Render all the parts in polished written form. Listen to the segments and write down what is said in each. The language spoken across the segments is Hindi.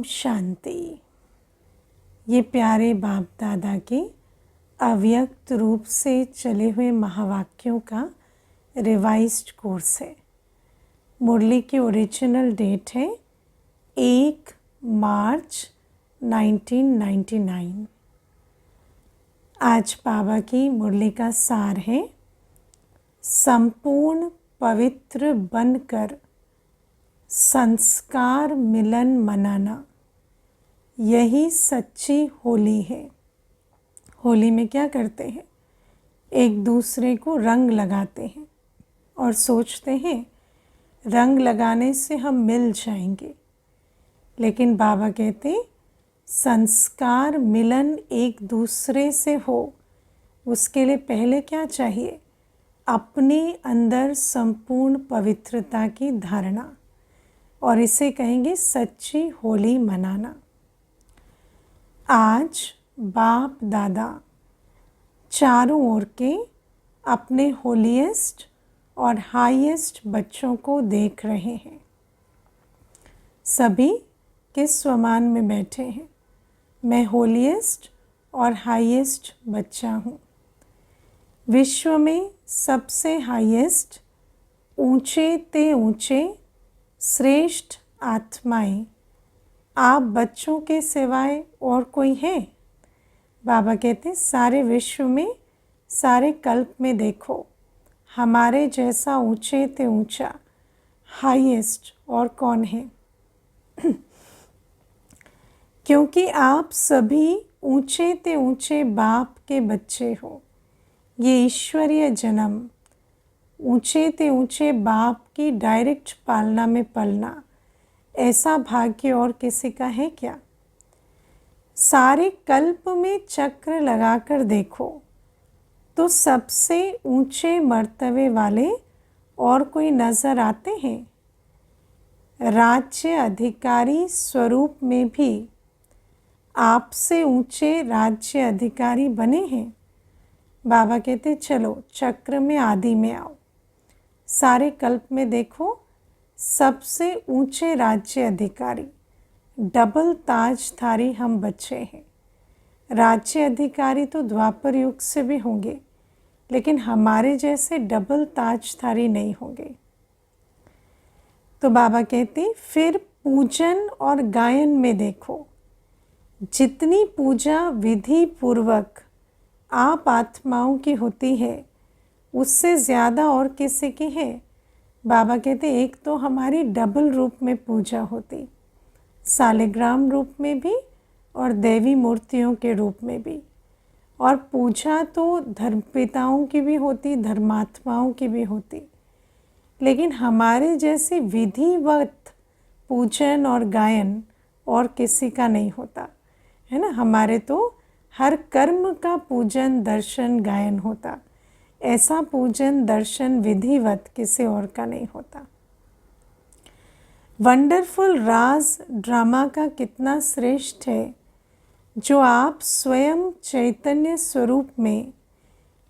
शांति। ये प्यारे बाप दादा के अव्यक्त रूप से चले हुए महावाक्यों का रिवाइज्ड कोर्स है। मुरली की ओरिजिनल डेट है 1 मार्च 1999। आज बाबा की मुरली का सार है, संपूर्ण पवित्र बनकर संस्कार मिलन मनाना, यही सच्ची होली है। होली में क्या करते हैं? एक दूसरे को रंग लगाते हैं और सोचते हैं रंग लगाने से हम मिल जाएंगे। लेकिन बाबा कहते संस्कार मिलन एक दूसरे से हो, उसके लिए पहले क्या चाहिए? अपने अंदर संपूर्ण पवित्रता की धारणा, और इसे कहेंगे सच्ची होली मनाना। आज बाप दादा चारों ओर के अपने होलीएस्ट और हाईएस्ट बच्चों को देख रहे हैं। सभी किस स्वमान में बैठे हैं? मैं होलीएस्ट और हाईएस्ट बच्चा हूँ। विश्व में सबसे हाईएस्ट, ऊंचे ते ऊंचे श्रेष्ठ आत्माएं आप बच्चों के सिवाय और कोई है? बाबा कहते सारे विश्व में, सारे कल्प में देखो, हमारे जैसा ऊंचे ते ऊंचा हाईएस्ट और कौन है? क्योंकि आप सभी ऊंचे ते ऊंचे बाप के बच्चे हो। ये ईश्वरीय जन्म, ऊंचे ते ऊंचे बाप की डायरेक्ट पालना में पलना, ऐसा भाग्य और किसी का है क्या? सारे कल्प में चक्र लगाकर देखो तो सबसे ऊंचे मर्तबे वाले और कोई नजर आते हैं? राज्य अधिकारी स्वरूप में भी आपसे ऊंचे राज्य अधिकारी बने हैं। बाबा कहते चलो चक्र में आदि में आओ। सारे कल्प में देखो, सबसे ऊंचे राज्य अधिकारी, डबल ताजधारी हम बच्चे हैं। राज्य अधिकारी तो द्वापर युग से भी होंगे, लेकिन हमारे जैसे डबल ताजधारी नहीं होंगे। तो बाबा कहते फिर पूजन और गायन में देखो, जितनी पूजा विधि पूर्वक आप आत्माओं की होती है, उससे ज़्यादा और किसी की है? बाबा कहते एक तो हमारी डबल रूप में पूजा होती, सालिग्राम रूप में भी और देवी मूर्तियों के रूप में भी। और पूजा तो धर्मपिताओं की भी होती, धर्मात्माओं की भी होती, लेकिन हमारे जैसी विधिवत पूजन और गायन और किसी का नहीं होता है ना। हमारे तो हर कर्म का पूजन दर्शन गायन होता, ऐसा पूजन दर्शन विधिवत किसी और का नहीं होता। वंडरफुल राज ड्रामा का कितना श्रेष्ठ है, जो आप स्वयं चैतन्य स्वरूप में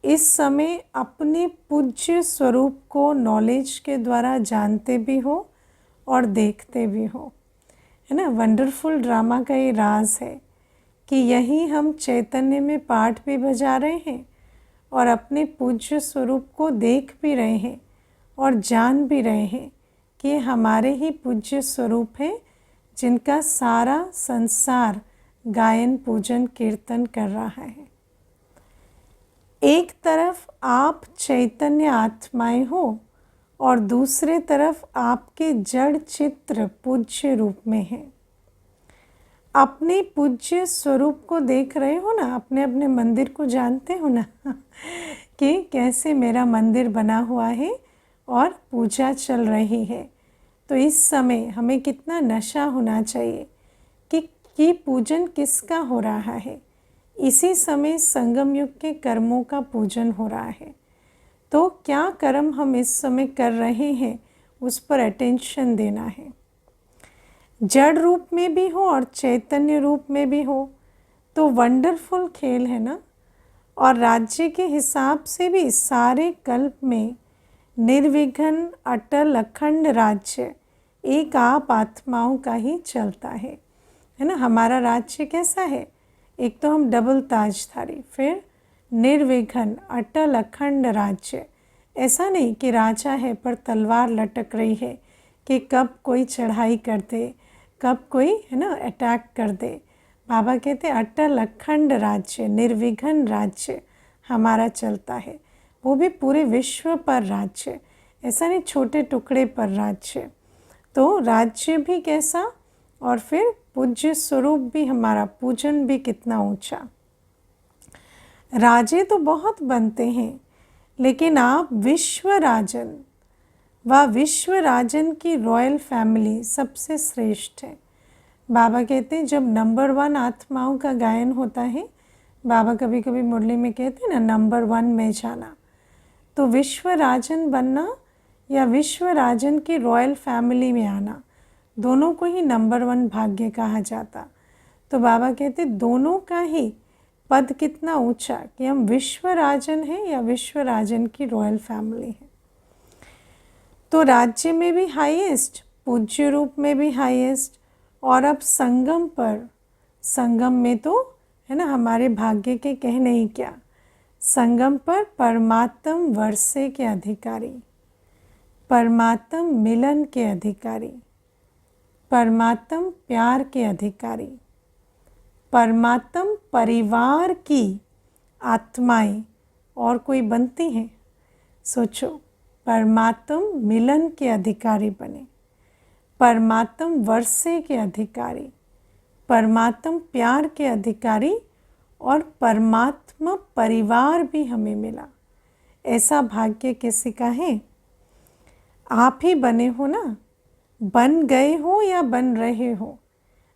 इस समय अपने पूज्य स्वरूप को नॉलेज के द्वारा जानते भी हो और देखते भी हो, है ना। वंडरफुल ड्रामा का ये राज है कि यही हम चैतन्य में पाठ भी बजा रहे हैं और अपने पूज्य स्वरूप को देख भी रहे हैं और जान भी रहे हैं कि ये हमारे ही पूज्य स्वरूप हैं, जिनका सारा संसार गायन पूजन कीर्तन कर रहा है। एक तरफ आप चैतन्य आत्माएं हो और दूसरे तरफ आपके जड़ चित्र पूज्य रूप में हैं। अपने पूज्य स्वरूप को देख रहे हो ना, अपने अपने मंदिर को जानते हो ना कि कैसे मेरा मंदिर बना हुआ है और पूजा चल रही है। तो इस समय हमें कितना नशा होना चाहिए कि पूजन किसका हो रहा है। इसी समय संगम युग के कर्मों का पूजन हो रहा है। तो क्या कर्म हम इस समय कर रहे हैं, उस पर अटेंशन देना है। जड़ रूप में भी हो और चैतन्य रूप में भी हो, तो वंडरफुल खेल है ना। और राज्य के हिसाब से भी सारे कल्प में निर्विघ्न अटल अखंड राज्य एक आप आत्माओं का ही चलता है। है ना। हमारा राज्य कैसा है, एक तो हम डबल ताजधारी, फिर निर्विघ्न अटल अखंड राज्य। ऐसा नहीं कि राजा है पर तलवार लटक रही है कि कब कोई चढ़ाई कर दे, कब कोई है ना अटैक कर दे। बाबा कहते अटल अखंड राज्य, निर्विघ्न राज्य हमारा चलता है, वो भी पूरे विश्व पर राज्य, ऐसा नहीं छोटे टुकड़े पर राज्य। तो राज्य भी कैसा, और फिर पूज्य स्वरूप भी हमारा, पूजन भी कितना ऊंचा। राजे तो बहुत बनते हैं, लेकिन आप विश्व राजन, वह विश्व राजन की रॉयल फैमिली सबसे श्रेष्ठ है। बाबा कहते हैं जब नंबर 1 आत्माओं का गायन होता है, बाबा कभी कभी मुरली में कहते हैं ना नंबर 1 में जाना, तो विश्व राजन बनना या विश्व राजन की रॉयल फैमिली में आना, दोनों को ही नंबर 1 भाग्य कहा जाता। तो बाबा कहते दोनों का ही पद कितना ऊंचा कि हम विश्व राजन हैं या विश्व राजन की रॉयल फैमिली है। तो राज्य में भी हाईएस्ट, पूज्य रूप में भी हाईएस्ट, और अब संगम पर, संगम में तो है ना हमारे भाग्य के कहने ही क्या, संगम पर परमात्म वर्षे के अधिकारी, परमात्म मिलन के अधिकारी, परमात्म प्यार के अधिकारी, परमात्म परिवार की आत्माएं और कोई बनती हैं। सोचो, परमात्म मिलन के अधिकारी बने, परमात्म वर्षे के अधिकारी, परमात्म प्यार के अधिकारी, और परमात्मा परिवार भी हमें मिला। ऐसा भाग्य किसी का है? आप ही बने हो ना, बन गए हो या बन रहे हो।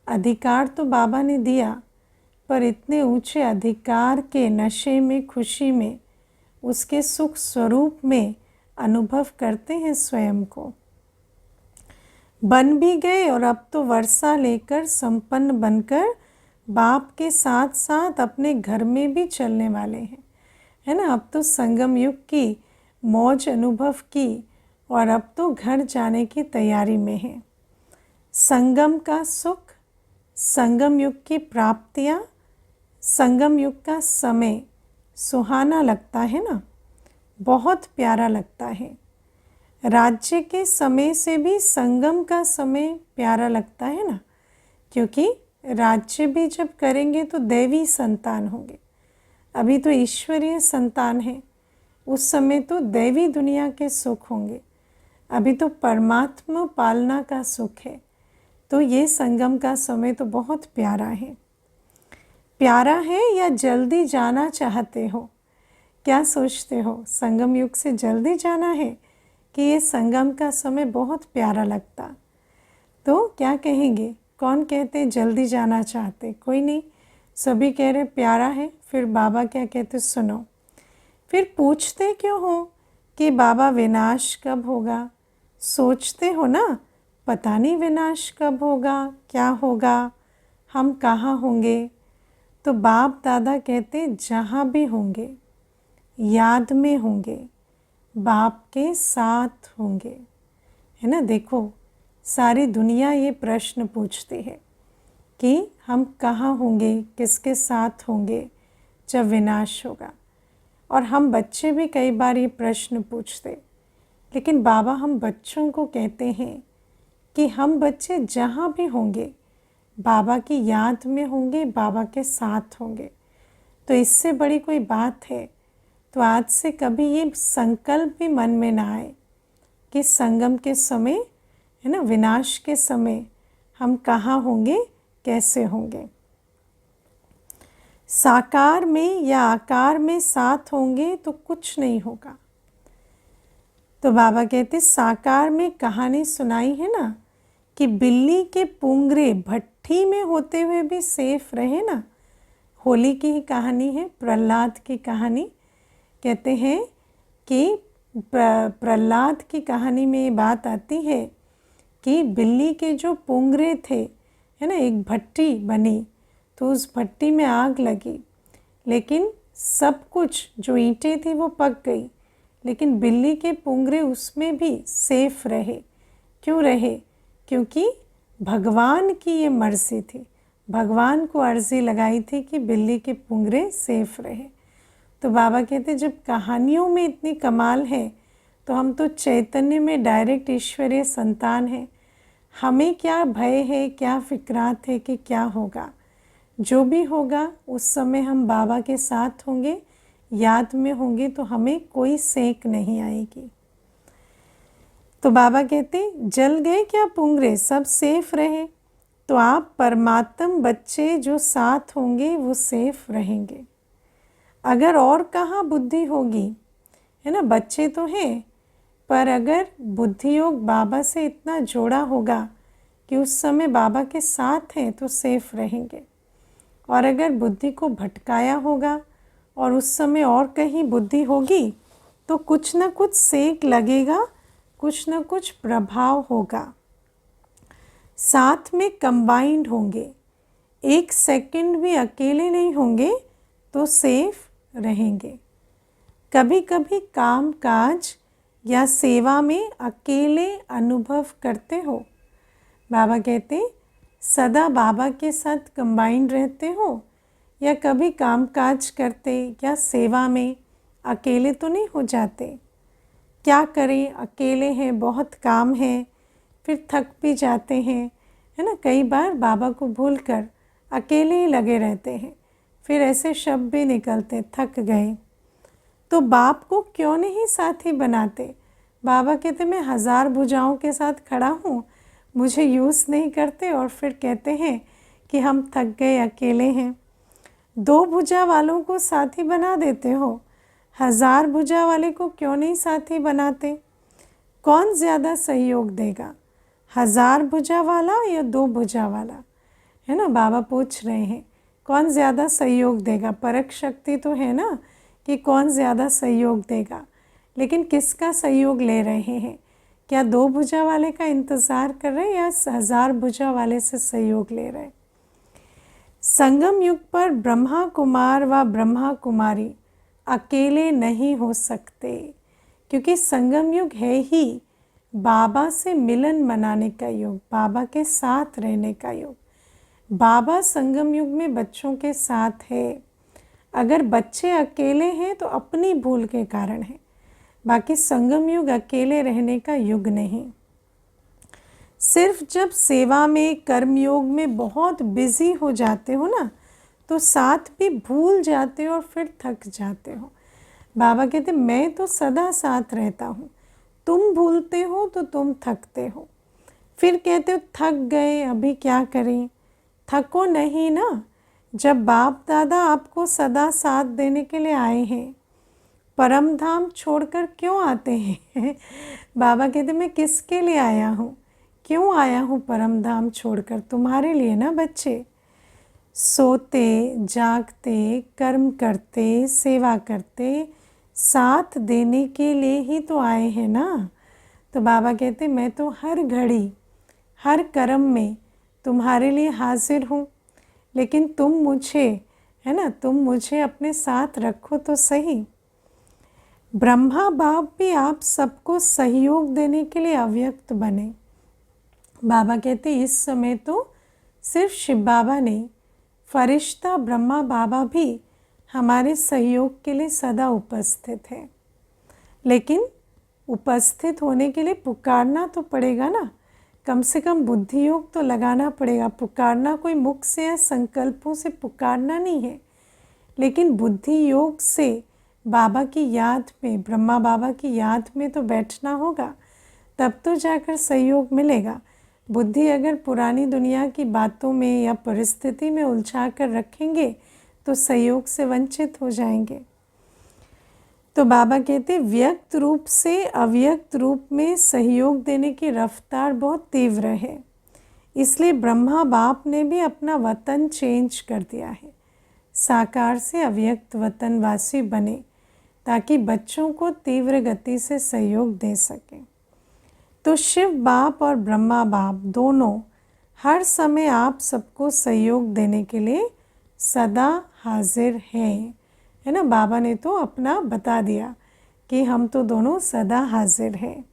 अधिकार तो बाबा ने दिया, पर इतने ऊंचे अधिकार के नशे में, खुशी में, उसके सुख स्वरूप में अनुभव करते हैं स्वयं को। बन भी गए और अब तो वर्षा लेकर संपन्न बनकर बाप के साथ साथ अपने घर में भी चलने वाले हैं, है ना। अब तो संगम युग की मौज अनुभव की और अब तो घर जाने की तैयारी में है। संगम का सुख, संगम युग की प्राप्तियाँ, संगम युग का समय सुहाना लगता है ना, बहुत प्यारा लगता है। राज्य के समय से भी संगम का समय प्यारा लगता है ना, क्योंकि राज्य भी जब करेंगे तो दैवी संतान होंगे। अभी तो ईश्वरीय संतान है, उस समय तो दैवी दुनिया के सुख होंगे। अभी तो परमात्मा पालना का सुख है। तो ये संगम का समय तो बहुत प्यारा है। प्यारा है या जल्दी जाना चाहते हो? क्या सोचते हो, संगम युग से जल्दी जाना है कि ये संगम का समय बहुत प्यारा लगता? तो क्या कहेंगे, कौन कहते जल्दी जाना चाहते? कोई नहीं, सभी कह रहे प्यारा है। फिर बाबा क्या कहते सुनो। फिर पूछते क्यों हो कि बाबा विनाश कब होगा? सोचते हो ना, पता नहीं विनाश कब होगा, क्या होगा, हम कहाँ होंगे। तो बाप दादा कहते जहाँ भी होंगे, याद में होंगे, बाप के साथ होंगे, है ना। देखो, सारी दुनिया ये प्रश्न पूछती है कि हम कहाँ होंगे, किसके साथ होंगे जब विनाश होगा। और हम बच्चे भी कई बार ये प्रश्न पूछते, लेकिन बाबा हम बच्चों को कहते हैं कि हम बच्चे जहाँ भी होंगे बाबा की याद में होंगे, बाबा के साथ होंगे। तो इससे बड़ी कोई बात है? तो आज से कभी ये संकल्प भी मन में ना आए कि संगम के समय, है ना, विनाश के समय हम कहाँ होंगे, कैसे होंगे। साकार में या आकार में साथ होंगे तो कुछ नहीं होगा। तो बाबा कहते साकार में कहानी सुनाई है ना कि बिल्ली के पुंगरे भट्ठी में होते हुए भी सेफ रहे ना। होली की ही कहानी है, प्रहलाद की कहानी। कहते हैं कि प्रहलाद की कहानी में ये बात आती है कि बिल्ली के जो पुंगरे थे, है ना, एक भट्टी बनी तो उस भट्टी में आग लगी, लेकिन सब कुछ जो ईंटें थी वो पक गई, लेकिन बिल्ली के पुंगरे उसमें भी सेफ रहे। क्यों रहे? क्योंकि भगवान की ये मर्जी थी, भगवान को अर्जी लगाई थी कि बिल्ली के पुंगरे सेफ रहे। तो बाबा कहते जब कहानियों में इतनी कमाल है तो हम तो चैतन्य में डायरेक्ट ईश्वरीय संतान हैं, हमें क्या भय है, क्या फिक्रात है कि क्या होगा। जो भी होगा उस समय हम बाबा के साथ होंगे, याद में होंगे, तो हमें कोई सेक नहीं आएगी। तो बाबा कहते जल गए क्या पुंगरे, सब सेफ रहे, तो आप परमात्म बच्चे जो साथ होंगे वो सेफ रहेंगे। अगर और कहाँ बुद्धि होगी, है ना, बच्चे तो हैं, पर अगर बुद्धि योग बाबा से इतना जोड़ा होगा कि उस समय बाबा के साथ हैं तो सेफ रहेंगे। और अगर बुद्धि को भटकाया होगा और उस समय और कहीं बुद्धि होगी तो कुछ न कुछ सेक लगेगा, कुछ न कुछ प्रभाव होगा। साथ में कंबाइंड होंगे, एक सेकंड भी अकेले नहीं होंगे तो सेफ रहेंगे। कभी कभी काम काज या सेवा में अकेले अनुभव करते हो। बाबा कहते सदा बाबा के साथ कंबाइंड रहते हो या कभी काम काज करते या सेवा में अकेले तो नहीं हो जाते। क्या करें, अकेले हैं, बहुत काम है, फिर थक भी जाते हैं, है ना। कई बार बाबा को भूलकर अकेले ही लगे रहते हैं, फिर ऐसे शब्द भी निकलते थक गए। तो बाप को क्यों नहीं साथी बनाते। बाबा कहते मैं 1000 भुजाओं के साथ खड़ा हूँ, मुझे यूज़ नहीं करते और फिर कहते हैं कि हम थक गए, अकेले हैं। 2 भुजा वालों को साथी बना देते हो, 1000 भुजा वाले को क्यों नहीं साथी बनाते। कौन ज़्यादा सहयोग देगा, 1000 भुजा वाला या 2 भुजा वाला, है ना। बाबा पूछ रहे हैं कौन ज़्यादा सहयोग देगा। परख शक्ति तो है ना कि कौन ज़्यादा सहयोग देगा, लेकिन किसका सहयोग ले रहे हैं। क्या 2 भुजा वाले का इंतज़ार कर रहे हैं या 1000 भुजा वाले से सहयोग ले रहे हैं। संगम युग पर ब्रह्मा कुमार व ब्रह्मा कुमारी अकेले नहीं हो सकते, क्योंकि संगम युग है ही बाबा से मिलन मनाने का युग, बाबा के साथ रहने का युग। बाबा संगम युग में बच्चों के साथ है। अगर बच्चे अकेले हैं तो अपनी भूल के कारण है, बाकी संगम युग अकेले रहने का युग नहीं। सिर्फ जब सेवा में, कर्म योग में बहुत बिजी हो जाते हो ना, तो साथ भी भूल जाते हो और फिर थक जाते हो। बाबा कहते मैं तो सदा साथ रहता हूँ, तुम भूलते हो तो तुम थकते हो। फिर कहते हो थक गए, अभी क्या करें। थको नहीं ना, जब बाप दादा आपको सदा साथ देने के लिए आए हैं। परम धाम छोड़कर क्यों आते हैं बाबा कहते मैं किसके लिए आया हूँ, क्यों आया हूँ परम धाम छोड़कर, तुम्हारे लिए ना बच्चे। सोते जागते, कर्म करते, सेवा करते, साथ देने के लिए ही तो आए हैं ना। तो बाबा कहते मैं तो हर घड़ी, हर कर्म में तुम्हारे लिए हाजिर हूँ, लेकिन तुम मुझे, है ना, तुम मुझे अपने साथ रखो तो सही। ब्रह्मा बाप भी आप सबको सहयोग देने के लिए अव्यक्त बने। बाबा कहते इस समय तो सिर्फ शिव बाबा नहीं, फरिश्ता ब्रह्मा बाबा भी हमारे सहयोग के लिए सदा उपस्थित है। लेकिन उपस्थित होने के लिए पुकारना तो पड़ेगा ना, कम से कम बुद्धि योग तो लगाना पड़ेगा। पुकारना कोई मुख से या संकल्पों से पुकारना नहीं है, लेकिन बुद्धि योग से बाबा की याद में, ब्रह्मा बाबा की याद में तो बैठना होगा, तब तो जाकर सहयोग मिलेगा। बुद्धि अगर पुरानी दुनिया की बातों में या परिस्थिति में उलझा कर रखेंगे तो सहयोग से वंचित हो जाएंगे। तो बाबा कहते व्यक्त रूप से अव्यक्त रूप में सहयोग देने की रफ्तार बहुत तीव्र है, इसलिए ब्रह्मा बाप ने भी अपना वतन चेंज कर दिया है, साकार से अव्यक्त वतनवासी बने, ताकि बच्चों को तीव्र गति से सहयोग दे सकें। तो शिव बाप और ब्रह्मा बाप दोनों हर समय आप सबको सहयोग देने के लिए सदा हाजिर हैं, है ना। बाबा ने तो अपना बता दिया कि हम तो दोनों सदा हाजिर हैं।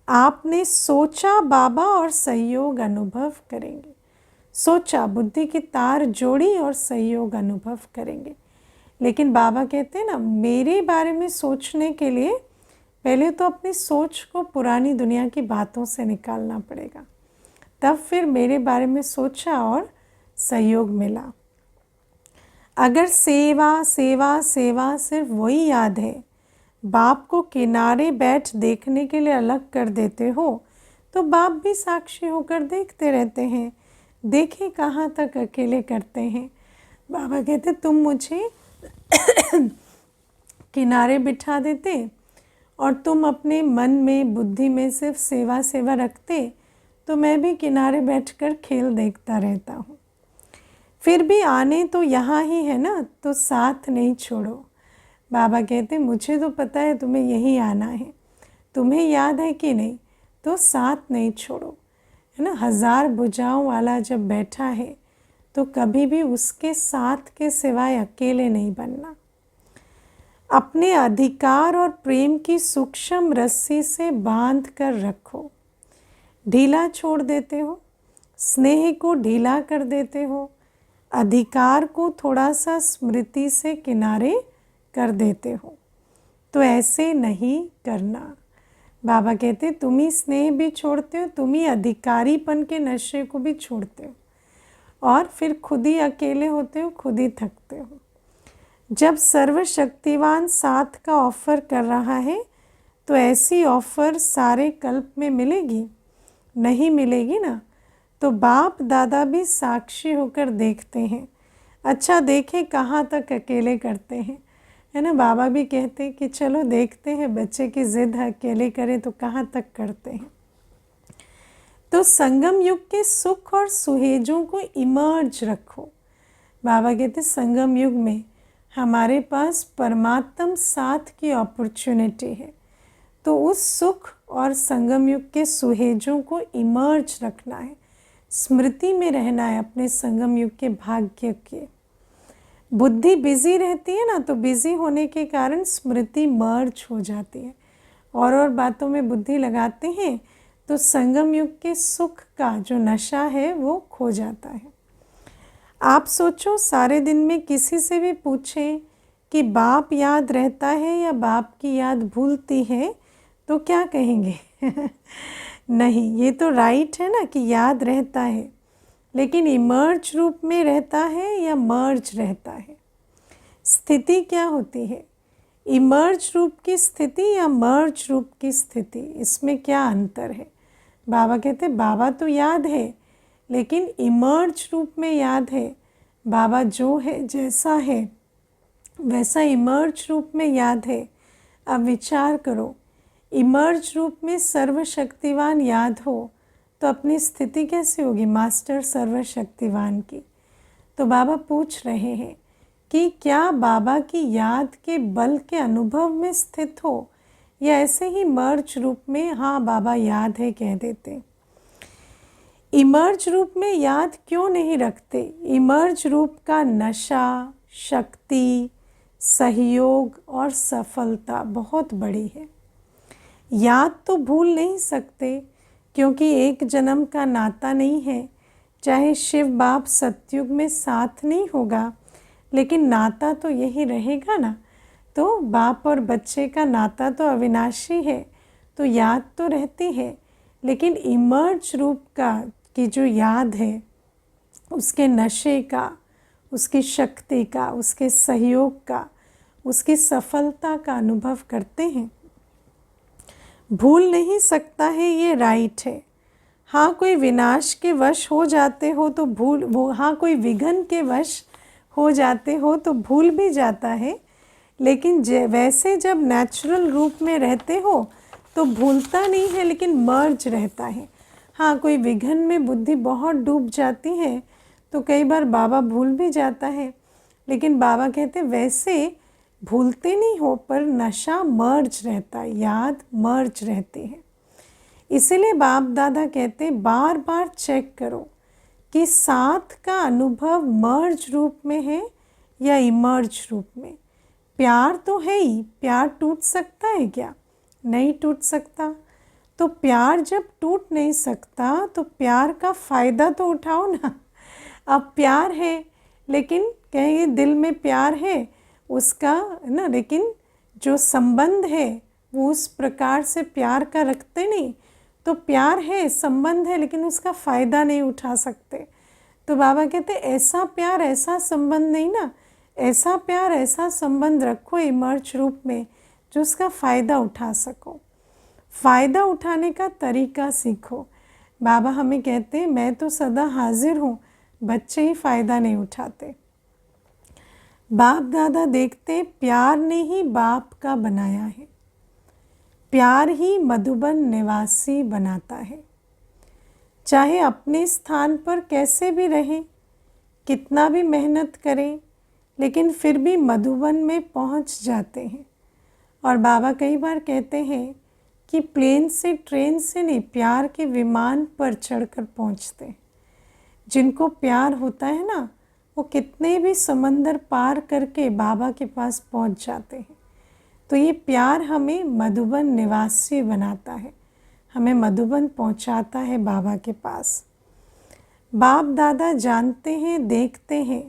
आपने सोचा बाबा और सहयोग अनुभव करेंगे। सोचा, बुद्धि की तार जोड़ी और सहयोग अनुभव करेंगे। लेकिन बाबा कहते हैं ना, मेरे बारे में सोचने के लिए पहले तो अपनी सोच को पुरानी दुनिया की बातों से निकालना पड़ेगा, तब फिर मेरे बारे में सोचा और सहयोग मिला। अगर सेवा सेवा सेवा सिर्फ वही याद है, बाप को किनारे बैठ देखने के लिए अलग कर देते हो, तो बाप भी साक्षी होकर देखते रहते हैं। देखें कहाँ तक अकेले करते हैं। बाबा कहते तुम मुझे किनारे बिठा देते और तुम अपने मन में बुद्धि में सिर्फ सेवा सेवा रखते, तो मैं भी किनारे बैठकर खेल देखता रहता हूँ। फिर भी आने तो यहाँ ही है ना, तो साथ नहीं छोड़ो। बाबा कहते मुझे तो पता है तुम्हें यहीं आना है, तुम्हें याद है कि नहीं, तो साथ नहीं छोड़ो, है ना। 1000 भुजाओं वाला जब बैठा है तो कभी भी उसके साथ के सिवाय अकेले नहीं बनना। अपने अधिकार और प्रेम की सूक्ष्म रस्सी से बांध कर रखो। ढीला छोड़ देते हो, स्नेह को ढीला कर देते हो, अधिकार को थोड़ा सा स्मृति से किनारे कर देते हो, तो ऐसे नहीं करना। बाबा कहते तुम ही स्नेह भी छोड़ते हो, तुम ही अधिकारीपन के नशे को भी छोड़ते हो, और फिर खुद ही अकेले होते हो, खुद ही थकते हो। जब सर्वशक्तिवान साथ का ऑफ़र कर रहा है, तो ऐसी ऑफ़र सारे कल्प में मिलेगी? नहीं मिलेगी ना। तो बाप दादा भी साक्षी होकर देखते हैं। अच्छा देखें कहाँ तक अकेले करते हैं, है ना। बाबा भी कहते हैं कि चलो देखते हैं, बच्चे की ज़िद अकेले करें तो कहाँ तक करते हैं। तो संगम युग के सुख और सुहेजों को इमर्ज रखो। बाबा कहते संगम युग में हमारे पास परमात्म साथ की अपॉर्चुनिटी है, तो उस सुख और संगम युग के सुहेजों को इमर्ज रखना है, स्मृति में रहना है अपने संगम युग के भाग्य के। बुद्धि बिजी रहती है ना, तो बिजी होने के कारण स्मृति मर्ज हो जाती है, और बातों में बुद्धि लगाते हैं तो संगम युग के सुख का जो नशा है वो खो जाता है। आप सोचो, सारे दिन में किसी से भी पूछें कि बाप याद रहता है या बाप की याद भूलती है, तो क्या कहेंगे? नहीं, ये तो राइट है ना कि याद रहता है, लेकिन इमर्ज रूप में रहता है या मर्ज रहता है? स्थिति क्या होती है? इमर्ज रूप की स्थिति या मर्ज रूप की स्थिति, इसमें क्या अंतर है? बाबा कहते बाबा तो याद है, लेकिन इमर्ज रूप में याद है। बाबा जो है, जैसा है, वैसा इमर्ज रूप में याद है। अब विचार करो, इमर्ज रूप में सर्वशक्तिवान याद हो तो अपनी स्थिति कैसी होगी मास्टर सर्वशक्तिवान की? तो बाबा पूछ रहे हैं कि क्या बाबा की याद के बल के अनुभव में स्थित हो, या ऐसे ही मर्ज रूप में हाँ बाबा याद है कह देते? इमर्ज रूप में याद क्यों नहीं रखते? इमर्ज रूप का नशा, शक्ति, सहयोग और सफलता बहुत बड़ी है। याद तो भूल नहीं सकते, क्योंकि एक जन्म का नाता नहीं है। चाहे शिव बाप सतयुग में साथ नहीं होगा, लेकिन नाता तो यही रहेगा ना। तो बाप और बच्चे का नाता तो अविनाशी है, तो याद तो रहती है, लेकिन इमर्ज रूप का की जो याद है, उसके नशे का, उसकी शक्ति का, उसके सहयोग का, उसकी सफलता का अनुभव करते हैं। भूल नहीं सकता है, ये राइट है। हाँ, कोई विनाश के वश हो जाते हो तो भूल, वो हाँ कोई विघ्न के वश हो जाते हो तो भूल भी जाता है, लेकिन वैसे जब नेचुरल रूप में रहते हो तो भूलता नहीं है, लेकिन मर्ज रहता है। हाँ, कोई विघ्न में बुद्धि बहुत डूब जाती है तो कई बार बाबा भूल भी जाता है, लेकिन बाबा कहते वैसे भूलते नहीं हो, पर नशा मर्ज रहता है, याद मर्ज रहती है। इसीलिए बाप दादा कहते बार बार चेक करो कि साथ का अनुभव मर्ज रूप में है या इमर्ज रूप में। प्यार तो है ही, प्यार टूट सकता है क्या? नहीं टूट सकता। तो प्यार जब टूट नहीं सकता तो प्यार का फ़ायदा तो उठाओ ना। अब प्यार है, लेकिन कहेंगे दिल में प्यार है उसका, है ना, लेकिन जो संबंध है वो उस प्रकार से प्यार का रखते नहीं। तो प्यार है, संबंध है, लेकिन उसका फ़ायदा नहीं उठा सकते। तो बाबा कहते ऐसा प्यार, ऐसा संबंध नहीं ना, ऐसा प्यार, ऐसा संबंध रखो इमर्ज रूप में जो उसका फ़ायदा उठा सको। फ़ायदा उठाने का तरीका सीखो। बाबा हमें कहते हैं मैं तो सदा हाजिर हूँ, बच्चे ही फ़ायदा नहीं उठाते। बाप दादा देखते प्यार ने ही बाप का बनाया है, प्यार ही मधुबन निवासी बनाता है। चाहे अपने स्थान पर कैसे भी रहें, कितना भी मेहनत करें, लेकिन फिर भी मधुबन में पहुंच जाते हैं। और बाबा कई बार कहते हैं कि प्लेन से, ट्रेन से नहीं, प्यार के विमान पर चढ़कर पहुंचते हैं। जिनको प्यार होता है ना, वो कितने भी समंदर पार करके बाबा के पास पहुंच जाते हैं। तो ये प्यार हमें मधुबन निवासी बनाता है, हमें मधुबन पहुंचाता है बाबा के पास। बाप दादा जानते हैं, देखते हैं,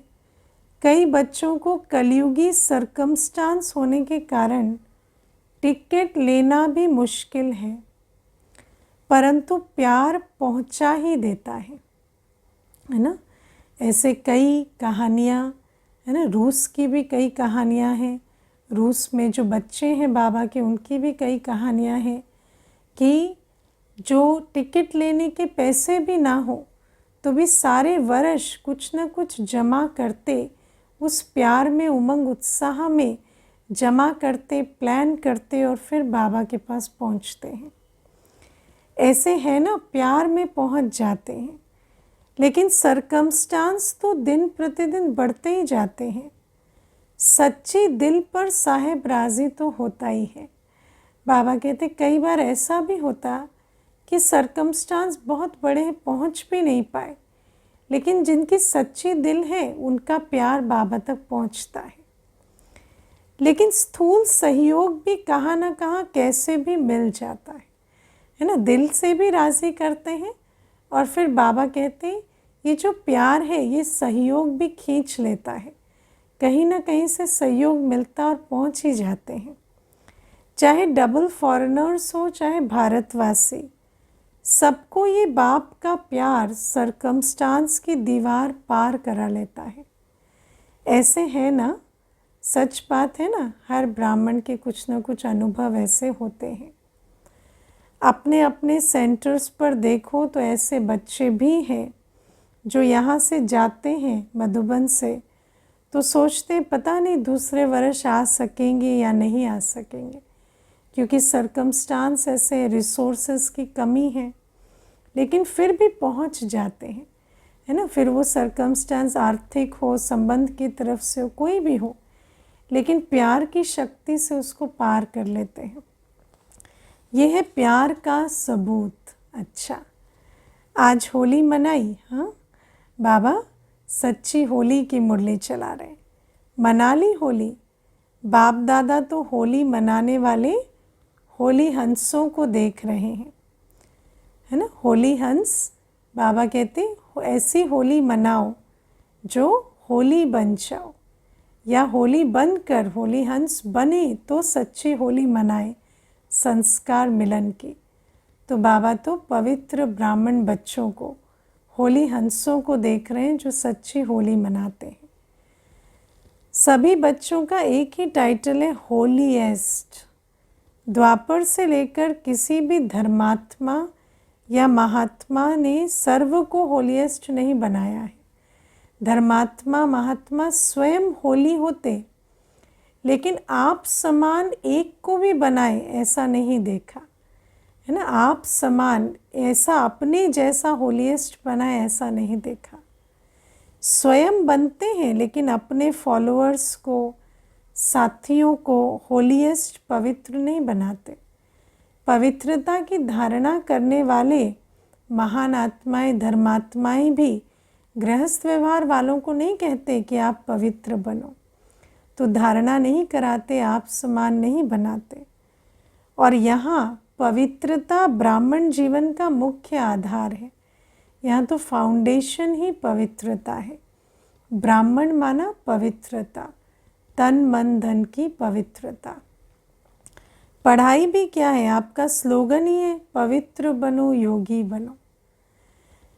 कई बच्चों को कलयुगी सरकमस्टांस होने के कारण टिकट लेना भी मुश्किल है, परंतु प्यार पहुंचा ही देता है ना। ऐसे कई कहानियाँ है ना, रूस की भी कई कहानियाँ हैं। रूस में जो बच्चे हैं बाबा के, उनकी भी कई कहानियाँ हैं कि जो टिकट लेने के पैसे भी ना हो तो भी सारे वर्ष कुछ न कुछ जमा करते, उस प्यार में, उमंग उत्साह में जमा करते, प्लान करते और फिर बाबा के पास पहुंचते हैं। ऐसे है ना, प्यार में पहुंच जाते हैं। लेकिन सरकमस्टांस तो दिन प्रतिदिन बढ़ते ही जाते हैं। सच्ची दिल पर साहेब राजी तो होता ही है। बाबा कहते कई बार ऐसा भी होता कि सरकमस्टांस बहुत बड़े पहुंच भी नहीं पाए, लेकिन जिनकी सच्ची दिल है उनका प्यार बाबा तक पहुंचता है। लेकिन स्थूल सहयोग भी कहाँ ना कहाँ कैसे भी मिल जाता है ना। दिल से भी राज़ी करते हैं और फिर बाबा कहते हैं ये जो प्यार है ये सहयोग भी खींच लेता है, कहीं ना कहीं से सहयोग मिलता और पहुंच ही जाते हैं। चाहे डबल फॉरेनर्स हो, चाहे भारतवासी, सबको ये बाप का प्यार सरकमस्टांस की दीवार पार करा लेता है। ऐसे है ना, सच बात है ना, हर ब्राह्मण के कुछ न कुछ अनुभव ऐसे होते हैं। अपने अपने सेंटर्स पर देखो तो ऐसे बच्चे भी हैं जो यहाँ से जाते हैं मधुबन से, तो सोचते पता नहीं दूसरे वर्ष आ सकेंगे या नहीं आ सकेंगे, क्योंकि सरकमस्टांस ऐसे, रिसोर्सेस की कमी है, लेकिन फिर भी पहुँच जाते हैं, है ना। फिर वो सरकमस्टांस आर्थिक हो, संबंध की तरफ से हो, कोई भी हो, लेकिन प्यार की शक्ति से उसको पार कर लेते हैं। ये है प्यार का सबूत। अच्छा, आज होली मनाई, हाँ, बाबा सच्ची होली की मुरली चला रहे, मना ली होली। बाप दादा तो होली मनाने वाले होली हंसों को देख रहे हैं, है ना। होली हंस, बाबा कहते ऐसी होली मनाओ जो होली बन जाओ, या होली बनकर होली हंस बने तो सच्ची होली मनाए संस्कार मिलन की। तो बाबा तो पवित्र ब्राह्मण बच्चों को, होली हंसों को देख रहे हैं जो सच्ची होली मनाते हैं। सभी बच्चों का एक ही टाइटल है, होलीएस्ट। द्वापर से लेकर किसी भी धर्मात्मा या महात्मा ने सर्व को होलीएस्ट नहीं बनाया है। धर्मात्मा, महात्मा स्वयं होली होते, लेकिन आप समान एक को भी बनाए ऐसा नहीं देखा, है ना। आप समान, ऐसा अपने जैसा होलीएस्ट बनाए ऐसा नहीं देखा। स्वयं बनते हैं लेकिन अपने फॉलोअर्स को, साथियों को होलीएस्ट, पवित्र नहीं बनाते। पवित्रता की धारणा करने वाले महान आत्माएं, धर्मात्माएं भी गृहस्थ व्यवहार वालों को नहीं कहते कि आप पवित्र बनो, तो धारणा नहीं कराते, आप समान नहीं बनाते। और यहाँ पवित्रता ब्राह्मण जीवन का मुख्य आधार है। यहाँ तो फाउंडेशन ही पवित्रता है। ब्राह्मण माना पवित्रता, तन मन धन की पवित्रता। पढ़ाई भी क्या है, आपका स्लोगन ही है, पवित्र बनो योगी बनो।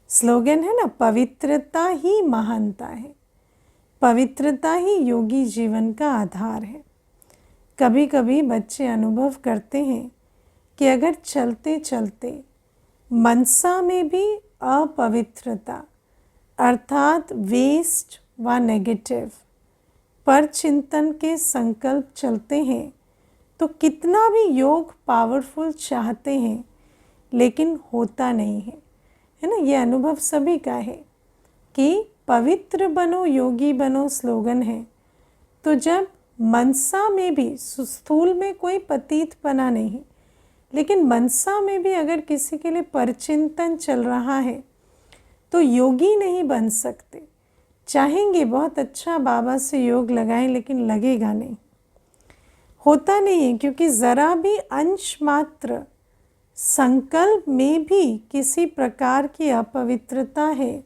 स्लोगन है ना, पवित्रता ही महानता है, पवित्रता ही योगी जीवन का आधार है। कभी कभी बच्चे अनुभव करते हैं कि अगर चलते चलते मनसा में भी अपवित्रता अर्थात वेस्ट व नेगेटिव पर चिंतन के संकल्प चलते हैं तो कितना भी योग पावरफुल चाहते हैं लेकिन होता नहीं है ना। ये अनुभव सभी का है कि पवित्र बनो योगी बनो स्लोगन है, तो जब मनसा में भी स्थूल में कोई पतितपना नहीं, लेकिन मनसा में भी अगर किसी के लिए परचिंतन चल रहा है तो योगी नहीं बन सकते। चाहेंगे बहुत अच्छा बाबा से योग लगाएं, लेकिन लगेगा नहीं, होता नहीं है, क्योंकि ज़रा भी अंश मात्र संकल्प में भी किसी प्रकार की अपवित्रता है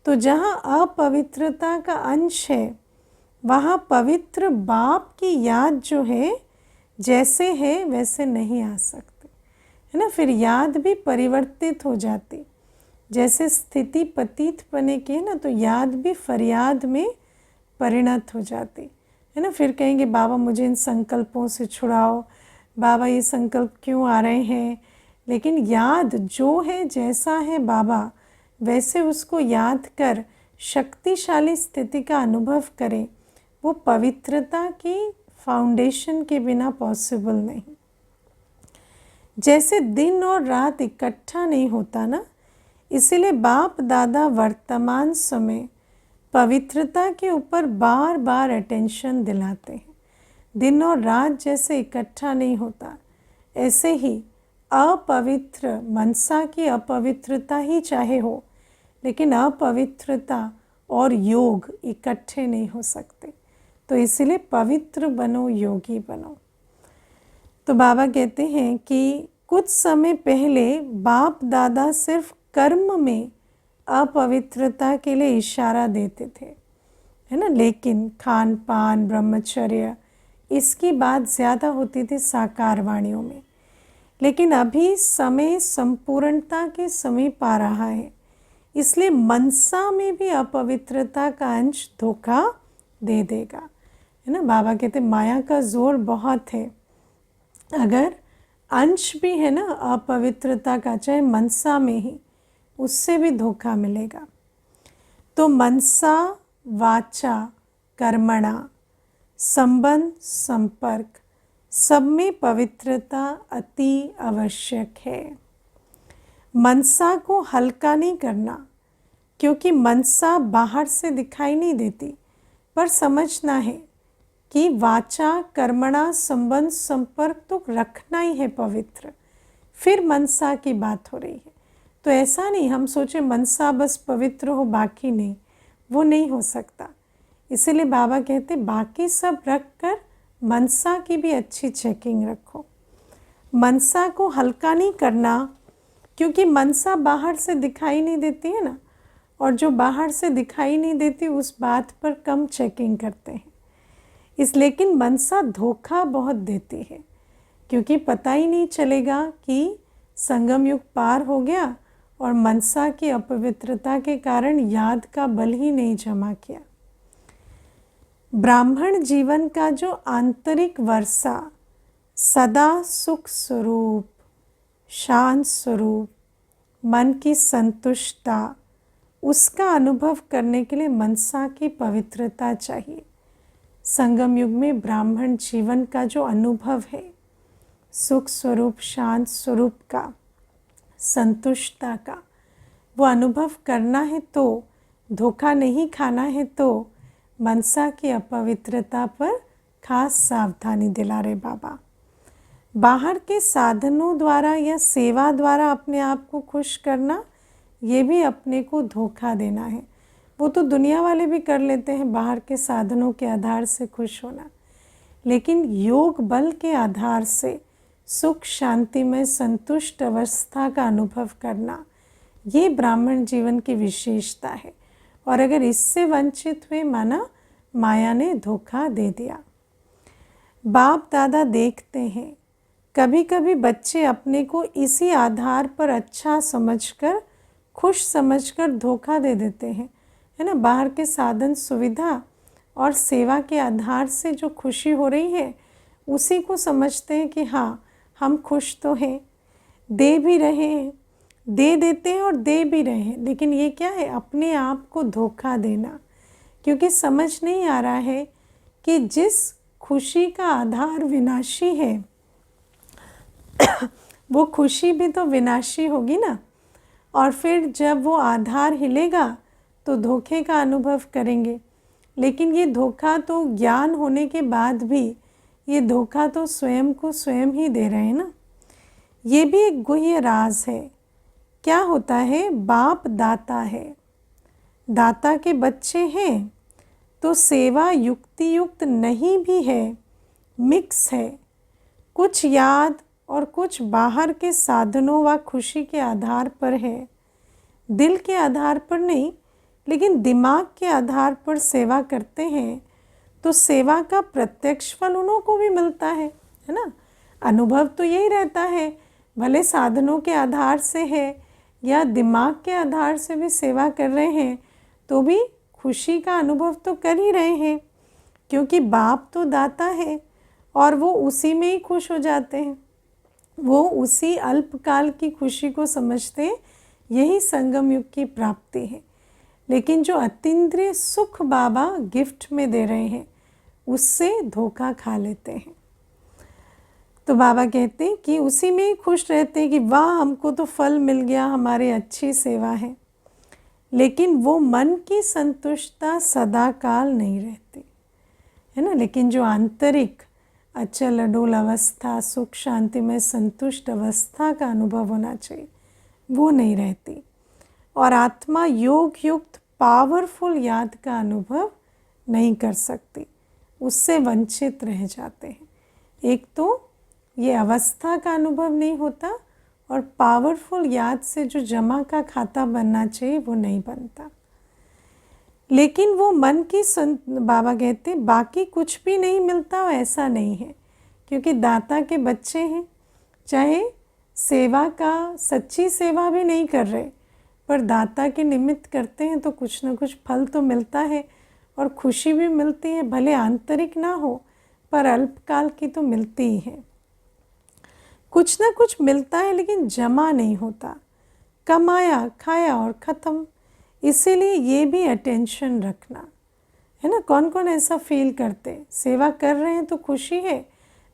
तो जहाँ अपवित्रता का अंश है वहाँ पवित्र बाप की याद जो है जैसे है वैसे नहीं आ सकते, है ना। फिर याद भी परिवर्तित हो जाती, जैसे स्थिति पतित पने की है ना, तो याद भी फरियाद में परिणत हो जाती है ना। फिर कहेंगे बाबा मुझे इन संकल्पों से छुड़ाओ, बाबा ये संकल्प क्यों आ रहे हैं, लेकिन याद जो है जैसा है बाबा वैसे उसको याद कर शक्तिशाली स्थिति का अनुभव करें, वो पवित्रता की फाउंडेशन के बिना पॉसिबल नहीं। जैसे दिन और रात इकट्ठा नहीं होता ना, इसीलिए बाप दादा वर्तमान समय पवित्रता के ऊपर बार बार अटेंशन दिलाते हैं। दिन और रात जैसे इकट्ठा नहीं होता, ऐसे ही अपवित्र मनसा की अपवित्रता ही चाहे हो, लेकिन अपवित्रता और योग इकट्ठे नहीं हो सकते। तो इसीलिए पवित्र बनो योगी बनो। तो बाबा कहते हैं कि कुछ समय पहले बाप दादा सिर्फ कर्म में अपवित्रता के लिए इशारा देते थे, है ना, लेकिन खान पान ब्रह्मचर्य इसकी बात ज़्यादा होती थी साकार वाणियों में। लेकिन अभी समय संपूर्णता के समीप आ रहा है, इसलिए मनसा में भी अपवित्रता का अंश धोखा दे देगा, है ना। बाबा कहते माया का जोर बहुत है, अगर अंश भी है ना अपवित्रता का, चाहे मनसा में ही, उससे भी धोखा मिलेगा। तो मनसा वाचा कर्मणा संबंध संपर्क सब में पवित्रता अति आवश्यक है। मनसा को हल्का नहीं करना, क्योंकि मनसा बाहर से दिखाई नहीं देती, पर समझना है कि वाचा कर्मणा संबंध संपर्क तो रखना ही है पवित्र, फिर मनसा की बात हो रही है। तो ऐसा नहीं हम सोचे मनसा बस पवित्र हो बाकी नहीं, वो नहीं हो सकता। इसीलिए बाबा कहते बाकी सब रख कर मनसा की भी अच्छी चेकिंग रखो। मनसा को हल्का नहीं करना, क्योंकि मनसा बाहर से दिखाई नहीं देती है ना, और जो बाहर से दिखाई नहीं देती उस बात पर कम चेकिंग करते हैं। लेकिन मनसा धोखा बहुत देती है, क्योंकि पता ही नहीं चलेगा कि संगम युग पार हो गया और मनसा की अपवित्रता के कारण याद का बल ही नहीं जमा किया। ब्राह्मण जीवन का जो आंतरिक वर्षा सदा सुख स्वरूप, शांत स्वरूप, मन की संतुष्टता, उसका अनुभव करने के लिए मनसा की पवित्रता चाहिए। संगम युग में ब्राह्मण जीवन का जो अनुभव है सुख स्वरूप, शांत स्वरूप का, संतुष्टता का, वो अनुभव करना है तो, धोखा नहीं खाना है तो मनसा की अपवित्रता पर खास सावधानी दिला रहे बाबा। बाहर के साधनों द्वारा या सेवा द्वारा अपने आप को खुश करना, ये भी अपने को धोखा देना है। वो तो दुनिया वाले भी कर लेते हैं, बाहर के साधनों के आधार से खुश होना, लेकिन योग बल के आधार से सुख शांति में संतुष्ट अवस्था का अनुभव करना, ये ब्राह्मण जीवन की विशेषता है। और अगर इससे वंचित हुए माना माया ने धोखा दे दिया। बाप दादा देखते हैं कभी कभी बच्चे अपने को इसी आधार पर अच्छा समझकर, खुश समझकर धोखा दे देते हैं, है ना। बाहर के साधन सुविधा और सेवा के आधार से जो खुशी हो रही है उसी को समझते हैं कि हाँ हम खुश तो हैं, दे भी रहे हैं, दे देते हैं और दे भी रहे हैं। लेकिन ये क्या है, अपने आप को धोखा देना, क्योंकि समझ नहीं आ रहा है कि जिस खुशी का आधार विनाशी है वो खुशी भी तो विनाशी होगी ना। और फिर जब वो आधार हिलेगा तो धोखे का अनुभव करेंगे। लेकिन ये धोखा तो ज्ञान होने के बाद भी, ये धोखा तो स्वयं को स्वयं ही दे रहे हैं ना। ये भी एक गुह्य राज है। क्या होता है, बाप दाता है, दाता के बच्चे हैं तो सेवा युक्ति युक्त नहीं भी है, मिक्स है। कुछ याद और कुछ बाहर के साधनों व खुशी के आधार पर है, दिल के आधार पर नहीं, लेकिन दिमाग के आधार पर सेवा करते हैं तो सेवा का प्रत्यक्ष फल उन्हों को भी मिलता है ना। अनुभव तो यही रहता है, भले साधनों के आधार से है या दिमाग के आधार से भी सेवा कर रहे हैं तो भी खुशी का अनुभव तो कर ही रहे हैं, क्योंकि बाप तो दाता है और वो उसी में ही खुश हो जाते हैं। वो उसी अल्पकाल की खुशी को समझते हैं, यही संगम युग की प्राप्ति है। लेकिन जो अतीन्द्रिय सुख बाबा गिफ्ट में दे रहे हैं उससे धोखा खा लेते हैं। तो बाबा कहते हैं कि उसी में ही खुश रहते हैं कि वाह हमको तो फल मिल गया, हमारी अच्छी सेवा है। लेकिन वो मन की संतुष्टता सदा काल नहीं रहती, है ना। लेकिन जो आंतरिक अचल अडोल अवस्था, सुख शांति में संतुष्ट अवस्था का अनुभव होना चाहिए, वो नहीं रहती। और आत्मा योग युक्त पावरफुल याद का अनुभव नहीं कर सकती, उससे वंचित रह जाते हैं। एक तो ये अवस्था का अनुभव नहीं होता और पावरफुल याद से जो जमा का खाता बनना चाहिए वो नहीं बनता। लेकिन वो मन की बाबा कहते बाकी कुछ भी नहीं मिलता, ऐसा नहीं है, क्योंकि दाता के बच्चे हैं। चाहे सेवा का सच्ची सेवा भी नहीं कर रहे पर दाता के निमित्त करते हैं तो कुछ ना कुछ फल तो मिलता है और खुशी भी मिलती है, भले आंतरिक ना हो पर अल्पकाल की तो मिलती ही है। कुछ ना कुछ मिलता है लेकिन जमा नहीं होता, कमाया खाया और ख़त्म। इसीलिए ये भी अटेंशन रखना है ना। कौन कौन ऐसा फील करते, सेवा कर रहे हैं तो खुशी है,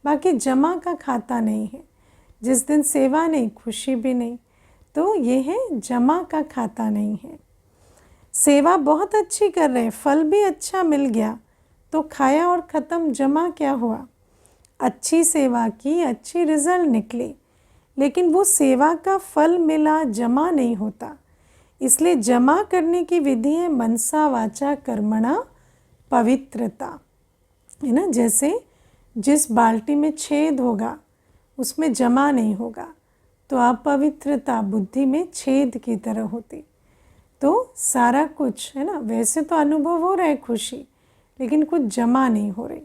बाकी जमा का खाता नहीं है। जिस दिन सेवा नहीं, खुशी भी नहीं, तो ये है जमा का खाता नहीं है। सेवा बहुत अच्छी कर रहे हैं, फल भी अच्छा मिल गया तो खाया और ख़त्म, जमा क्या हुआ। अच्छी सेवा की, अच्छी रिजल्ट निकली, लेकिन वो सेवा का फल मिला, जमा नहीं होता। इसलिए जमा करने की विधि है मनसा वाचा कर्मणा पवित्रता, है ना। जैसे जिस बाल्टी में छेद होगा उसमें जमा नहीं होगा तो अपवित्रता बुद्धि में छेद की तरह होती। तो सारा कुछ है ना, वैसे तो अनुभव हो रहा है खुशी, लेकिन कुछ जमा नहीं हो रही।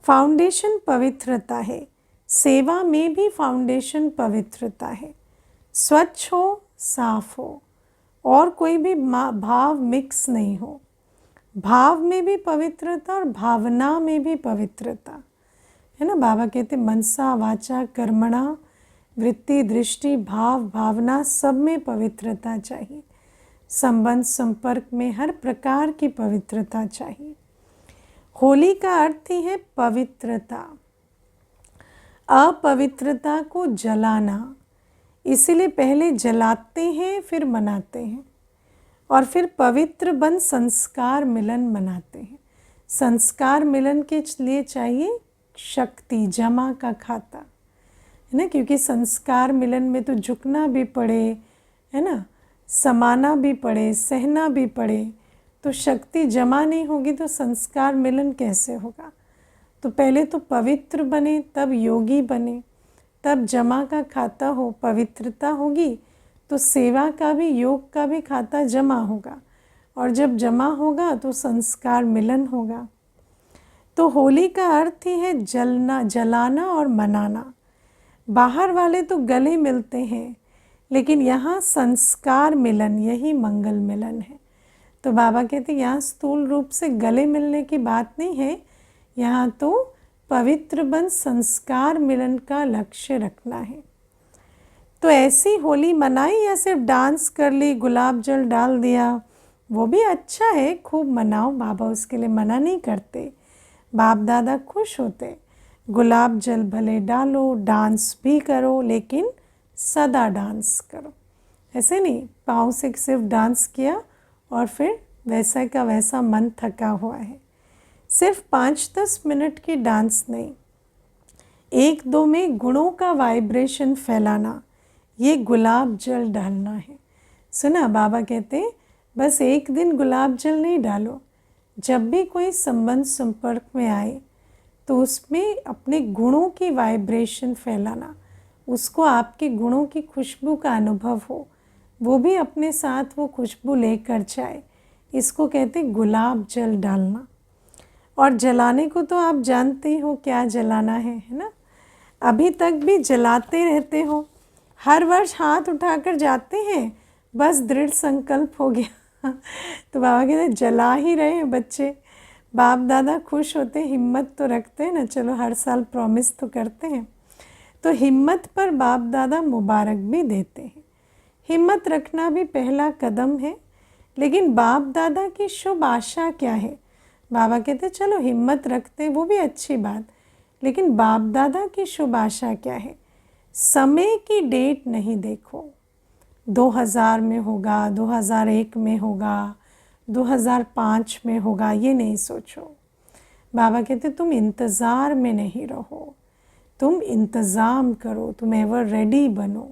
फाउंडेशन पवित्रता है, सेवा में भी फाउंडेशन पवित्रता है। स्वच्छ हो, साफ हो और कोई भी भाव मिक्स नहीं हो। भाव में भी पवित्रता और भावना में भी पवित्रता, है ना। बाबा कहते मनसा वाचा कर्मणा, वृत्ति दृष्टि भाव भावना सब में पवित्रता चाहिए। संबंध संपर्क में हर प्रकार की पवित्रता चाहिए। होली का अर्थ ही है पवित्रता, अपवित्रता को जलाना। इसीलिए पहले जलाते हैं फिर मनाते हैं और फिर पवित्र बन संस्कार मिलन मनाते हैं। संस्कार मिलन के लिए चाहिए शक्ति, जमा का खाता, है ना। क्योंकि संस्कार मिलन में तो झुकना भी पड़े, है ना, समाना भी पड़े, सहना भी पड़े। तो शक्ति जमा नहीं होगी तो संस्कार मिलन कैसे होगा। तो पहले तो पवित्र बने, तब योगी बने, तब जमा का खाता हो, पवित्रता होगी तो सेवा का भी, योग का भी खाता जमा होगा, और जब जमा होगा तो संस्कार मिलन होगा। तो होली का अर्थ ही है जलना, जलाना और मनाना। बाहर वाले तो गले मिलते हैं, लेकिन यहाँ संस्कार मिलन, यही मंगल मिलन है। तो बाबा कहते यहाँ स्थूल रूप से गले मिलने की बात नहीं है, यहाँ तो पवित्र बन संस्कार मिलन का लक्ष्य रखना है। तो ऐसी होली मनाई या सिर्फ डांस कर ली, गुलाब जल डाल दिया, वो भी अच्छा है, खूब मनाओ, बाबा उसके लिए मना नहीं करते। बाप दादा खुश होते। गुलाब जल भले डालो, डांस भी करो, लेकिन सदा डांस करो। ऐसे नहीं पाँव से सिर्फ डांस किया और फिर वैसा का वैसा मन थका हुआ है। सिर्फ 5-10 मिनट की डांस नहीं, 1-2 में गुणों का वाइब्रेशन फैलाना, ये गुलाब जल डालना है। सुना बाबा कहते बस एक दिन गुलाब जल नहीं डालो, जब भी कोई संबंध संपर्क में आए तो उसमें अपने गुणों की वाइब्रेशन फैलाना, उसको आपके गुणों की खुशबू का अनुभव हो, वो भी अपने साथ वो खुशबू लेकर जाए, इसको कहते गुलाब जल डालना। और जलाने को तो आप जानते ही हो क्या जलाना है ना? अभी तक भी जलाते रहते हो, हर वर्ष हाथ उठाकर जाते हैं, बस दृढ़ संकल्प हो गया तो बाबा कहते जला ही रहे हैं बच्चे। बाप दादा खुश होते, हिम्मत तो रखते हैं ना, चलो हर साल प्रॉमिस तो करते हैं। तो हिम्मत पर बाप दादा मुबारक भी देते हैं। हिम्मत रखना भी पहला कदम है, लेकिन बाप दादा की शुभ आशा क्या है? बाबा कहते चलो हिम्मत रखते, वो भी अच्छी बात, लेकिन बाप दादा की शुभ आशा क्या है? समय की डेट नहीं देखो, 2000 में होगा, 2001 में होगा, 2005 में होगा, ये नहीं सोचो। बाबा कहते तुम इंतज़ार में नहीं रहो, तुम इंतज़ाम करो, तुम एवर रेडी बनो।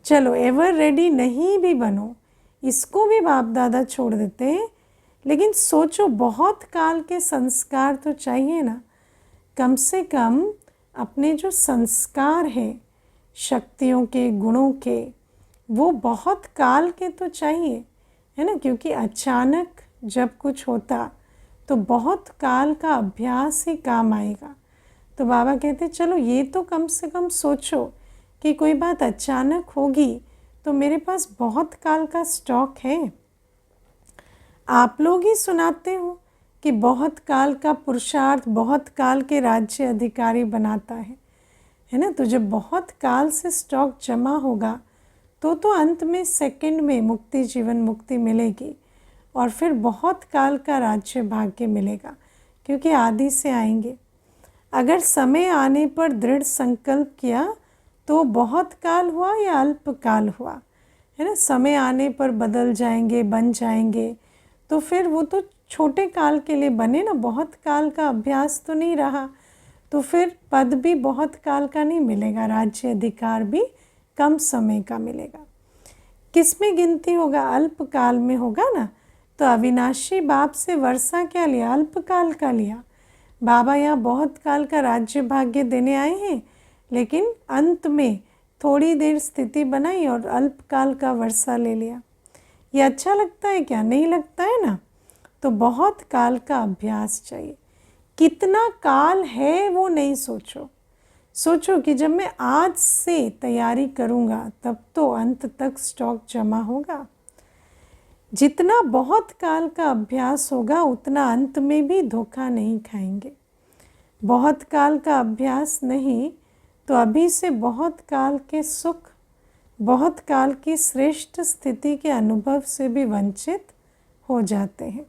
चलो एवर रेडी नहीं भी बनो, इसको भी बाप दादा छोड़ देते हैं, लेकिन सोचो बहुत काल के संस्कार तो चाहिए ना। कम से कम अपने जो संस्कार हैं शक्तियों के, गुणों के, वो बहुत काल के तो चाहिए, है ना? क्योंकि अचानक जब कुछ होता तो बहुत काल का अभ्यास ही काम आएगा। तो बाबा कहते चलो ये तो कम से कम सोचो कि कोई बात अचानक होगी तो मेरे पास बहुत काल का स्टॉक है। आप लोग ही सुनाते हो कि बहुत काल का पुरुषार्थ बहुत काल के राज्य अधिकारी बनाता है ना? तो जब बहुत काल से स्टॉक जमा होगा तो अंत में सेकंड में मुक्ति, जीवन मुक्ति मिलेगी, और फिर बहुत काल का राज्य भाग्य मिलेगा, क्योंकि आदि से आएंगे। अगर समय आने पर दृढ़ संकल्प किया तो बहुत काल हुआ या अल्प काल हुआ, है ना? समय आने पर बदल जाएंगे, बन जाएंगे, तो फिर वो तो छोटे काल के लिए बने ना, बहुत काल का अभ्यास तो नहीं रहा, तो फिर पद भी बहुत काल का नहीं मिलेगा, राज्य अधिकार भी कम समय का मिलेगा। किस में गिनती होगा? अल्प काल में होगा ना। तो अविनाशी बाप से वर्षा क्या लिया? अल्प काल का लिया। बाबा यहाँ बहुत काल का राज्य भाग्य देने आए हैं, लेकिन अंत में थोड़ी देर स्थिति बनाई और अल्प काल का वर्षा ले लिया। ये अच्छा लगता है क्या? नहीं लगता है ना। तो बहुत काल का अभ्यास चाहिए। कितना काल है वो नहीं सोचो, सोचो कि जब मैं आज से तैयारी करूँगा तब तो अंत तक स्टॉक जमा होगा। जितना बहुत काल का अभ्यास होगा उतना अंत में भी धोखा नहीं खाएंगे। बहुत काल का अभ्यास नहीं तो अभी से बहुत काल के सुख, बहुत काल की श्रेष्ठ स्थिति के अनुभव से भी वंचित हो जाते हैं।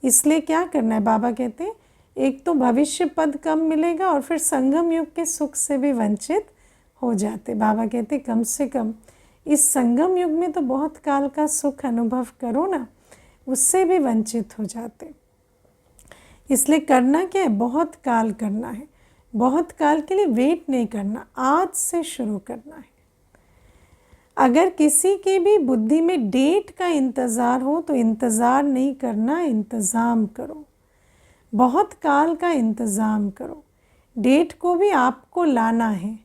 इसलिए क्या करना है? बाबा कहते हैं एक तो भविष्य पद कम मिलेगा और फिर संगम युग के सुख से भी वंचित हो जाते। बाबा कहते कम से कम इस संगम युग में तो बहुत काल का सुख अनुभव करो ना, उससे भी वंचित हो जाते। इसलिए करना क्या है? बहुत काल करना है। बहुत काल के लिए वेट नहीं करना, आज से शुरू करना है। अगर किसी की भी बुद्धि में डेट का इंतज़ार हो तो इंतज़ार नहीं करना, इंतज़ाम करो। बहुत काल का इंतज़ाम करो। डेट को भी आपको लाना है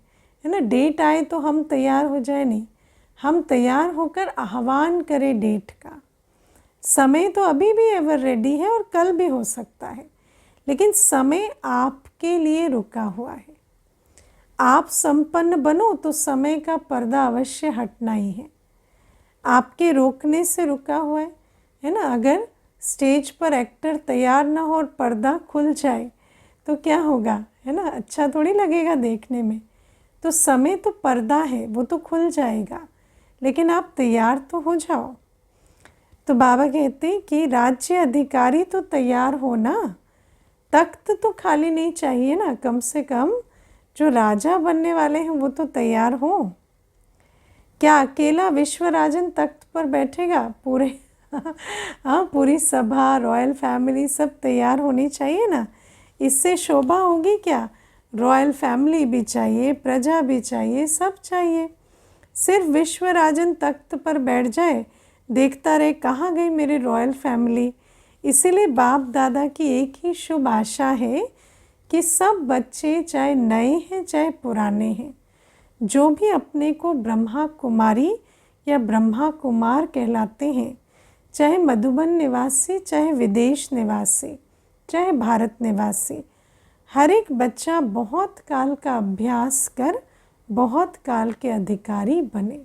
ना? डेट आए तो हम तैयार हो जाए नहीं, हम तैयार होकर आह्वान करें डेट का। समय तो अभी भी एवर रेडी है और कल भी हो सकता है, लेकिन समय आपके लिए रुका हुआ है। आप संपन्न बनो तो समय का पर्दा अवश्य हटना ही है। आपके रोकने से रुका हुआ है ना। अगर स्टेज पर एक्टर तैयार ना हो और पर्दा खुल जाए तो क्या होगा, है ना, अच्छा थोड़ी लगेगा देखने में। तो समय तो पर्दा है, वो तो खुल जाएगा, लेकिन आप तैयार तो हो जाओ। तो बाबा कहते हैं कि राज्य अधिकारी तो तैयार हो ना, तख्त तो खाली नहीं चाहिए ना, कम से कम जो राजा बनने वाले हैं वो तो तैयार हो। क्या अकेला विश्वराजन तख्त पर बैठेगा? पूरे हाँ, पूरी सभा, रॉयल फैमिली सब तैयार होनी चाहिए ना, इससे शोभा होगी क्या? रॉयल फैमिली भी चाहिए, प्रजा भी चाहिए, सब चाहिए। सिर्फ विश्वराजन तख्त पर बैठ जाए, देखता रहे कहाँ गई मेरी रॉयल फैमिली। इसीलिए बाप दादा की एक ही शुभ आशा है कि सब बच्चे, चाहे नए हैं चाहे पुराने हैं, जो भी अपने को ब्रह्मा कुमारी या ब्रह्मा कुमार कहलाते हैं, चाहे मधुबन निवासी, चाहे विदेश निवासी, चाहे भारत निवासी, हर एक बच्चा बहुत काल का अभ्यास कर बहुत काल के अधिकारी बने।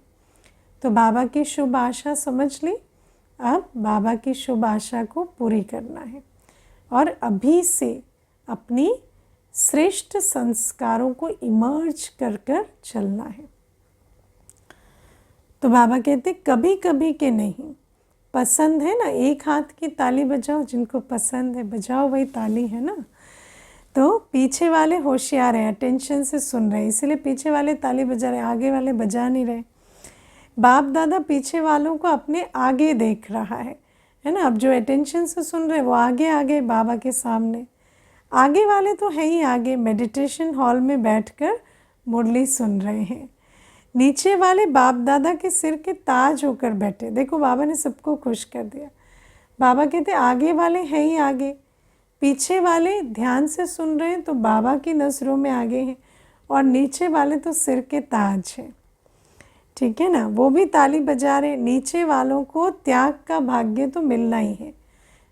तो बाबा की शुभ आशा समझ ली। अब बाबा की शुभ आशा को पूरी करना है और अभी से अपनी श्रेष्ठ संस्कारों को इमर्ज कर कर चलना है। तो बाबा कहते कभी कभी के नहीं, पसंद है ना, एक हाथ की ताली बजाओ, जिनको पसंद है बजाओ, वही ताली है ना। तो पीछे वाले होशियार हैं, अटेंशन से सुन रहे हैं, इसलिए पीछे वाले ताली बजा रहे, आगे वाले बजा नहीं रहे। बाप दादा पीछे वालों को अपने आगे देख रहा है ना। अब जो अटेंशन से सुन रहे हैं वो आगे आगे बाबा के सामने, आगे वाले तो है ही आगे, मेडिटेशन हॉल में बैठकर मुरली सुन रहे हैं। नीचे वाले बाप दादा के सिर के ताज होकर बैठे। देखो बाबा ने सबको खुश कर दिया। बाबा कहते आगे वाले हैं ही आगे, पीछे वाले ध्यान से सुन रहे हैं तो बाबा की नज़रों में आगे हैं, और नीचे वाले तो सिर के ताज हैं। ठीक है ना, वो भी ताली बजा रहे। नीचे वालों को त्याग का भाग्य तो मिलना ही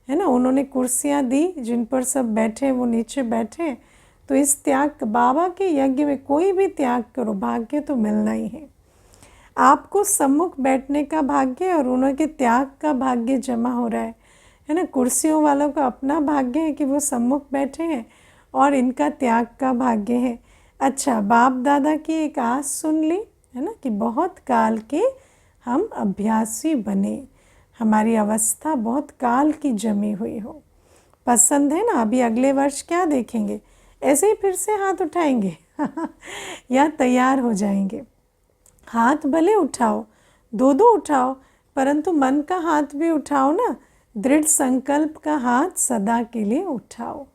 है ना। उन्होंने कुर्सियाँ दी, जिन पर सब बैठे वो नीचे बैठे, तो इस त्याग, बाबा के यज्ञ में कोई भी त्याग करो, भाग्य तो मिलना ही है। आपको सम्मुख बैठने का भाग्य और उनके त्याग का भाग्य जमा हो रहा है ना। कुर्सियों वालों का अपना भाग्य है कि वो सम्मुख बैठे हैं, और इनका त्याग का भाग्य है। अच्छा, बाप दादा की एक आस सुन ली है ना, कि बहुत काल के हम अभ्यासी बने, हमारी अवस्था बहुत काल की जमी हुई हो। पसंद है ना। अभी अगले वर्ष क्या देखेंगे, ऐसे ही फिर से हाथ उठाएंगे या तैयार हो जाएंगे। हाथ भले उठाओ, दो दो उठाओ, परंतु मन का हाथ भी उठाओ ना, दृढ़ संकल्प का हाथ सदा के लिए उठाओ।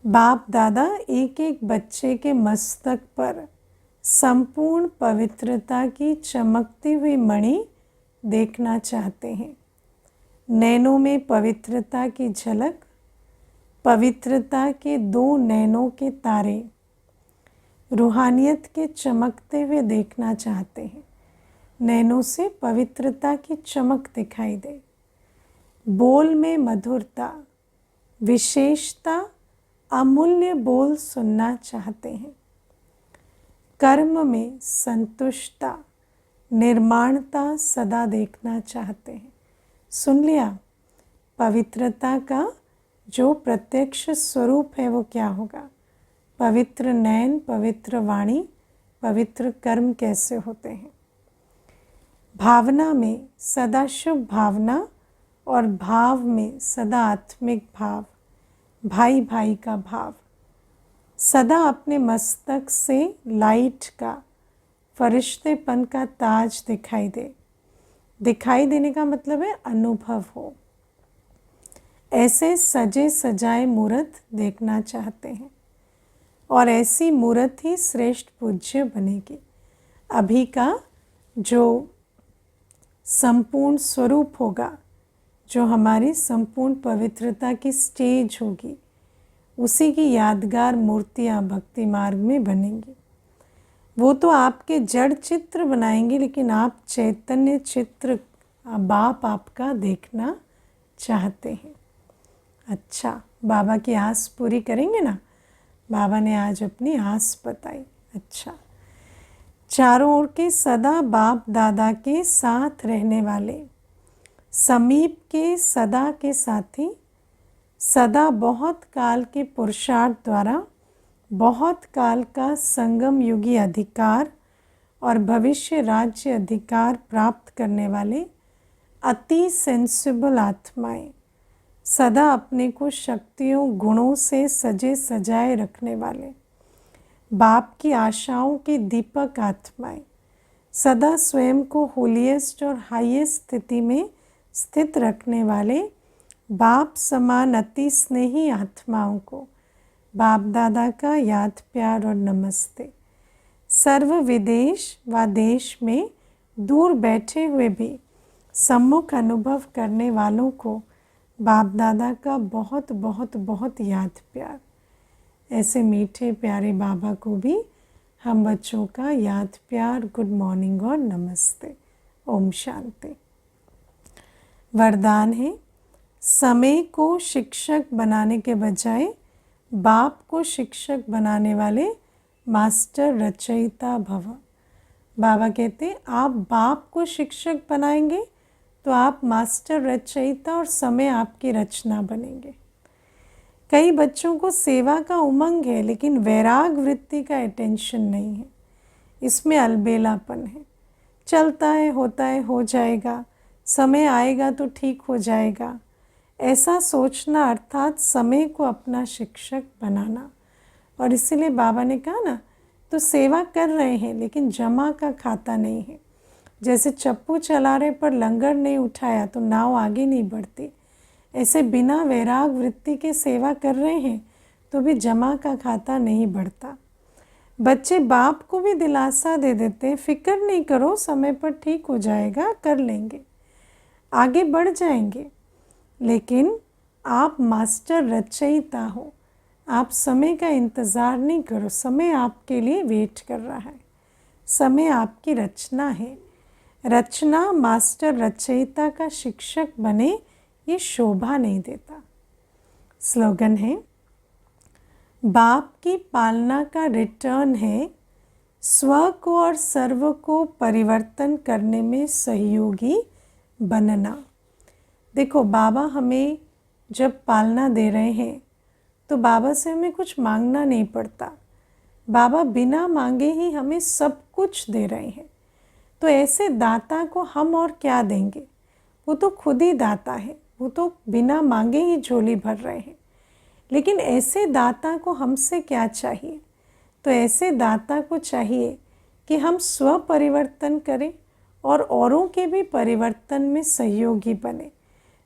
बाप दादा एक एक बच्चे के मस्तक पर संपूर्ण पवित्रता की चमकती हुई मणि देखना चाहते हैं। नैनों में पवित्रता की झलक, पवित्रता के दो नैनों के तारे रूहानियत के चमकते हुए देखना चाहते हैं। नैनों से पवित्रता की चमक दिखाई दे, बोल में मधुरता, विशेषता, अमूल्य बोल सुनना चाहते हैं। कर्म में संतुष्टता, निर्माणता सदा देखना चाहते हैं। सुन लिया, पवित्रता का जो प्रत्यक्ष स्वरूप है वो क्या होगा। पवित्र नयन, पवित्र वाणी, पवित्र कर्म कैसे होते हैं। भावना में सदा शुभ भावना, और भाव में सदा आत्मिक भाव, भाई भाई का भाव। सदा अपने मस्तक से लाइट का, फरिश्तेपन का ताज दिखाई दे। दिखाई देने का मतलब है अनुभव हो। ऐसे सजे सजाए मूर्त देखना चाहते हैं, और ऐसी मूर्त ही श्रेष्ठ पूज्य बनेगी। अभी का जो संपूर्ण स्वरूप होगा, जो हमारी संपूर्ण पवित्रता की स्टेज होगी, उसी की यादगार मूर्तियाँ भक्ति मार्ग में बनेंगी। वो तो आपके जड़ चित्र बनाएंगे, लेकिन आप चैतन्य चित्र बाप आपका देखना चाहते हैं। अच्छा, बाबा की आस पूरी करेंगे ना। बाबा ने आज अपनी आस बताई। अच्छा, चारों ओर के सदा बाप दादा के साथ रहने वाले, समीप के सदा के साथी, सदा बहुत काल के पुरुषार्थ द्वारा बहुत काल का संगम युगी अधिकार और भविष्य राज्य अधिकार प्राप्त करने वाले अति सेंसिबल आत्माएं, सदा अपने को शक्तियों गुणों से सजे सजाए रखने वाले बाप की आशाओं की दीपक आत्माएं, सदा स्वयं को होलिएस्ट और हाईएस्ट स्थिति में स्थित रखने वाले बाप समान अति स्नेही आत्माओं को बाप दादा का याद प्यार और नमस्ते। सर्व विदेश व देश में दूर बैठे हुए भी सम्मुख अनुभव करने वालों को बाप दादा का बहुत बहुत बहुत याद प्यार। ऐसे मीठे प्यारे बाबा को भी हम बच्चों का याद प्यार, गुड मॉर्निंग और नमस्ते। ओम शांति। वरदान है, समय को शिक्षक बनाने के बजाय बाप को शिक्षक बनाने वाले मास्टर रचयिता भव। बाबा कहते आप बाप को शिक्षक बनाएंगे तो आप मास्टर रचयिता और समय आपकी रचना बनेंगे। कई बच्चों को सेवा का उमंग है, लेकिन वैराग वृत्ति का अटेंशन नहीं है। इसमें अलबेलापन है। चलता है, होता है, हो जाएगा, समय आएगा तो ठीक हो जाएगा, ऐसा सोचना अर्थात समय को अपना शिक्षक बनाना। और इसीलिए बाबा ने कहा ना, तो सेवा कर रहे हैं लेकिन जमा का खाता नहीं है। जैसे चप्पू चला रहे पर लंगर नहीं उठाया तो नाव आगे नहीं बढ़ती, ऐसे बिना वैराग वृत्ति के सेवा कर रहे हैं तो भी जमा का खाता नहीं बढ़ता। बच्चे बाप को भी दिलासा दे देते, फिक्र नहीं करो, समय पर ठीक हो जाएगा, कर लेंगे, आगे बढ़ जाएंगे। लेकिन आप मास्टर रचयिता हो, आप समय का इंतज़ार नहीं करो, समय आपके लिए वेट कर रहा है। समय आपकी रचना है। रचना मास्टर रचयिता का शिक्षक बने, ये शोभा नहीं देता। स्लोगन है, बाप की पालना का रिटर्न है स्व को और सर्व को परिवर्तन करने में सहयोगी बनना। देखो, बाबा हमें जब पालना दे रहे हैं तो बाबा से हमें कुछ मांगना नहीं पड़ता। बाबा बिना मांगे ही हमें सब कुछ दे रहे हैं। तो ऐसे दाता को हम और क्या देंगे? वो तो खुद ही दाता है, वो तो बिना मांगे ही झोली भर रहे हैं। लेकिन ऐसे दाता को हमसे क्या चाहिए? तो ऐसे दाता को चाहिए कि हम स्व परिवर्तन करें और औरों के भी परिवर्तन में सहयोगी बने।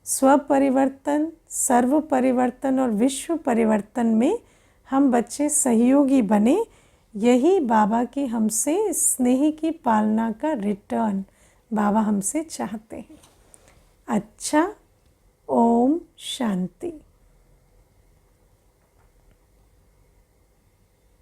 स्व परिवर्तन, सर्व परिवर्तन और विश्व परिवर्तन में हम बच्चे सहयोगी बने। यही बाबा की हमसे स्नेह की पालना का रिटर्न बाबा हमसे चाहते हैं। अच्छा, ओम शांति।